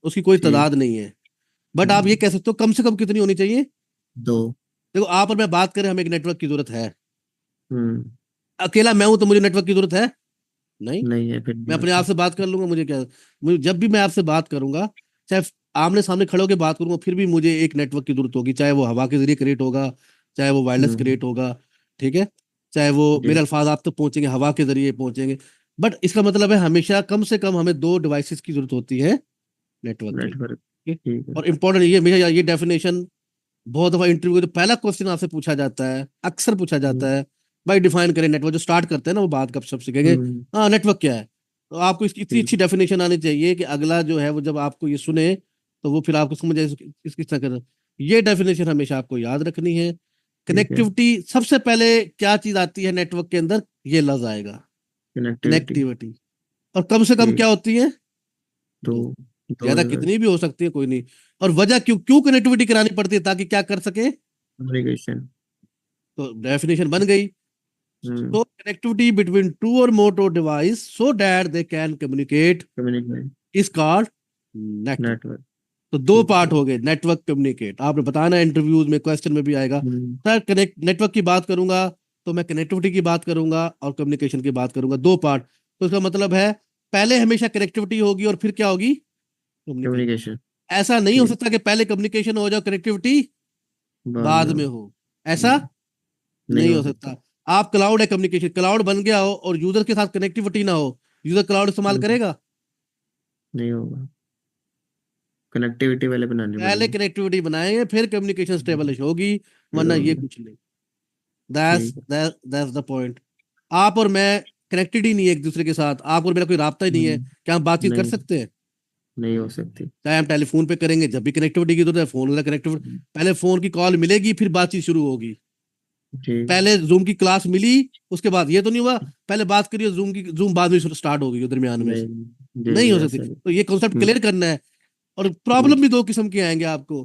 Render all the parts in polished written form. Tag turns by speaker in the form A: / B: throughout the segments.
A: उसकी कोई
B: ठीक।
A: तादाद नहीं है। बट आप ये
B: हम्म,
A: कह सकते हो कम से कम कितनी होनी चाहिए।
B: 2।
A: देखो आप और मैं बात करें, हमें एक नेटवर्क की जरूरत है।
B: हम्म।
A: अकेला मैं हूं तो मुझे नेटवर्क की जरूरत है नहीं।
B: नहीं है, फिर नहीं
A: मैं अपने आप
B: होता।
A: से बात कर लूंगा, मुझे क्या। मुझे जब भी मैं आपसे बात करूंगा, चाहे आमने सामने खड़े होकर बात करूंगा, फिर भी मुझे एक नेटवर्क की जरूरत होगी, चाहे वो हवा के जरिए क्रिएट होगा, चाहे वो वायरलेस
B: हम्म।
A: क्रिएट होगा। ठीक है। चाहे वो मेरे
B: जी।
A: अल्फाज आप तक पहुंचेंगे, हवा के जरिए पहुंचेंगे। बट इसका मतलब है हमेशा कम से कम हमें दो डिवाइसेस की जरूरत होती है नेटवर्क के लिए।
B: नेटवर्क।
A: ठीक है?
B: ठीक है।
A: और इम्पोर्टेंट ये हमेशा ये डेफिनेशन बहुत दफा इंटरव्यू में पहला क्वेश्चन आपसे पूछा जाता है, अक्सर पूछा जाता
B: हम्म।
A: है। भाई डिफाइन करें नेटवर्क, जो स्टार्ट करते हैं ना वो बात कब सब सीखेंगे।
B: हम्म।
A: हाँ नेटवर्क क्या है। तो आपको इसकी इतनी
B: ठीक।
A: अच्छी डेफिनेशन आनी चाहिए कि अगला जो है वो जब आपको ये सुने तो वो फिर आपको समझ आए किस तरह करना। ये डेफिनेशन हमेशा आपको याद रखनी है।
B: ठीक है।
A: कनेक्टिविटी सबसे पहले क्या चीज आती है नेटवर्क के अंदर, ये लफ्ज आएगा,
B: कनेक्टिविटी।
A: कनेक्टिविटी। और कम से कम
B: ठीक।
A: क्या होती है,
B: दो।
A: दो।
B: दो
A: ज्यादा
B: डिवाइस।
A: कितनी भी हो सकती है, कोई नहीं। और वजह क्यों क्यों कनेक्टिविटी करानी पड़ती है, ताकि क्या कर सके।
B: कम्युनिकेशन।
A: तो डेफिनेशन बन गई।
B: हम्म।
A: So connectivity between two or more device so that they can communicate
B: communication.
A: is called network।
B: Network.
A: तो दो
B: ठीक
A: पार्ट
B: है।
A: हो गए, नेटवर्क कम्युनिकेट। आपने बताना इंटरव्यूज में, क्वेश्चन में भी आएगा।
B: हम्म।
A: सर कनेक्ट नेटवर्क की बात करूंगा तो मैं कनेक्टिविटी की बात करूंगा और कम्युनिकेशन की बात करूंगा, दो पार्ट। तो इसका मतलब है पहले हमेशा कनेक्टिविटी होगी और फिर क्या होगी, कम्युनिकेशन।
B: कम्युनिकेशन।
A: ऐसा नहीं हो
B: ठीक।
A: सकता कि पहले कम्युनिकेशन हो जाए, कनेक्टिविटी
B: बाद
A: बाद
B: में हो।
A: में हो। ऐसा
B: नहीं
A: नहीं
B: हो
A: हो
B: सकता।
A: सकता। आप क्लाउड है, कम्युनिकेशन क्लाउड बन गया हो और यूजर के साथ कनेक्टिविटी ना हो, यूजर क्लाउड इस्तेमाल
B: हम्म,
A: करेगा।
B: नहीं होगा। कनेक्टिविटी वाले बनानी
A: पहले
B: पड़ेगी।
A: कनेक्टिविटी बनाएंगे फिर कम्युनिकेशन
B: हम्म,
A: स्टेबलिश होगी,
B: फिर
A: वरना ये
B: होगी।
A: कुछ नहीं। दैट्स
B: ठीक है।
A: That's the point. आप और मैं कनेक्टेड ही नहीं है एक दूसरे के साथ, आप और मेरा कोई राब्ता ही नहीं है, क्या हम बातचीत कर
B: नहीं,
A: सकते हैं।
B: नहीं हो सकती।
A: चाहे हम टेलीफोन पे करेंगे, जब भी कनेक्टिविटी की जरूरत है फोन वाला कनेक्टिविटी।
B: हम्म,
A: पहले फोन की कॉल मिलेगी फिर बातचीत शुरू होगी।
B: ठीक।
A: पहले जूम की क्लास मिली, उसके बाद ये तो नहीं हुआ पहले बात करिए जूम की, जूम बाद में स्टार्ट हो गई दरमियान में से।
B: नहीं। जी
A: नहीं
B: जी,
A: हो सकती।
B: ऐसा नहीं।
A: तो ये कॉन्सेप्ट
B: हम्म।
A: क्लियर करना है। और प्रॉब्लम
B: ठीक।
A: भी दो किस्म के आएंगे आपको।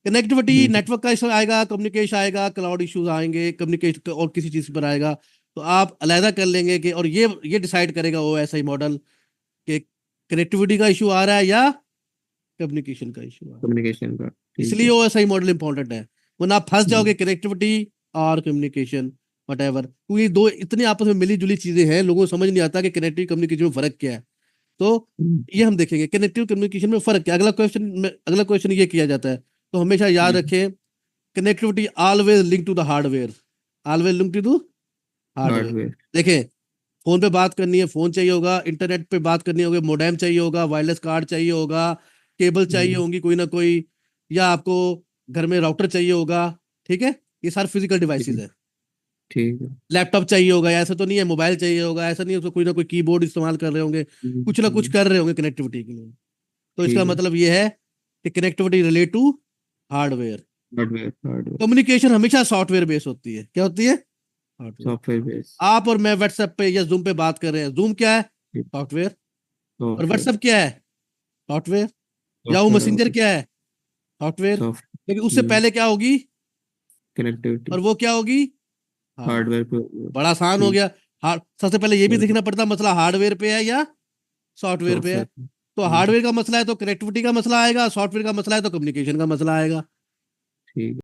A: कनेक्टिविटी
B: हम्म,
A: नेटवर्क का इशू आएगा, कम्युनिकेशन आएगा, क्लाउड इश्यूज आएंगे, कम्युनिकेशन और किसी चीज पर आएगा। तो आप अलहदा कर लेंगे कि, और ये डिसाइड करेगा ओ एस आई मॉडल कि कनेक्टिविटी का इशू आ रहा है या कम्युनिकेशन का इशू आ रहा है।
B: कम्युनिकेशन का। ठीक
A: इसलिए
B: है।
A: O S I model important है। वरना आप फंस
B: हम्म,
A: जाओगे कनेक्टिविटी और कम्युनिकेशन वट एवर, क्योंकि दो इतनी आपस में मिली जुली चीजें हैं, लोगों को समझ नहीं आता कि कनेक्टिव कम्युनिकेशन में फर्क क्या है। तो
B: हम्म,
A: ये हम देखेंगे कनेक्टिव कम्युनिकेशन में फर्क क्या है। अगला क्वेश्चन ये किया जाता है। तो हमेशा याद
B: हम्म।
A: रखें, connectivity always link to the hardware, always link to hardware.
B: Hardware.
A: देखें, फोन पे बात करनी है, फोन चाहिए होगा, इंटरनेट पे बात करनी होगी, मोडेम चाहिए होगा, वायरलेस कार्ड चाहिए होगा, केबल चाहिए
B: हम्म,
A: होंगी कोई ना कोई, या आपको घर में राउटर चाहिए होगा। ठीक है। ये सारे फिजिकल डिवाइसेस
B: ठीक।
A: है।
B: ठीक है।
A: लैपटॉप चाहिए होगा, ऐसा तो नहीं है मोबाइल चाहिए होगा, ऐसा नहीं है उसको कोई ना कोई कीबोर्ड इस्तेमाल कर रहे होंगे, कुछ ना कुछ
B: हम्म,
A: कर रहे होंगे कनेक्टिविटी के लिए। तो इसका
B: ठीक है।
A: मतलब ये है कि connectivity relate to hardware.
B: Hardware. Hardware.
A: Communication हमेशा सॉफ्टवेयर बेस होती है, क्या होती है, हार्डवेयर।
B: Software base.
A: आप और मैं व्हाट्सएप पे या जूम पे बात कर रहे हैं, जूम क्या है, सॉफ्टवेयर। और
B: सॉफ्टवेयर।
A: व्हाट्सएप क्या है, सॉफ्टवेयर। याहू
B: सॉफ्टवेयर
A: मैसेंजर
B: होगा।
A: क्या है, सॉफ्टवेयर।
B: सॉफ्ट।
A: लेकिन उससे पहले क्या होगी,
B: कनेक्टिविटी।
A: और वो क्या होगी, हार्डवेयर।
B: हार्डवेयर पे होगा।
A: बड़ा आसान हो
B: ठीक।
A: गया। सबसे पहले ये भी देखना पड़ता मसला हार्डवेयर पे है या सॉफ्टवेयर पे है।
B: सॉफ्टवेयर।
A: तो हार्डवेयर का मसला है तो कनेक्टिविटी का मसला आएगा, सॉफ्टवेयर का मसला है तो कम्युनिकेशन का मसला आएगा।
B: ठीक।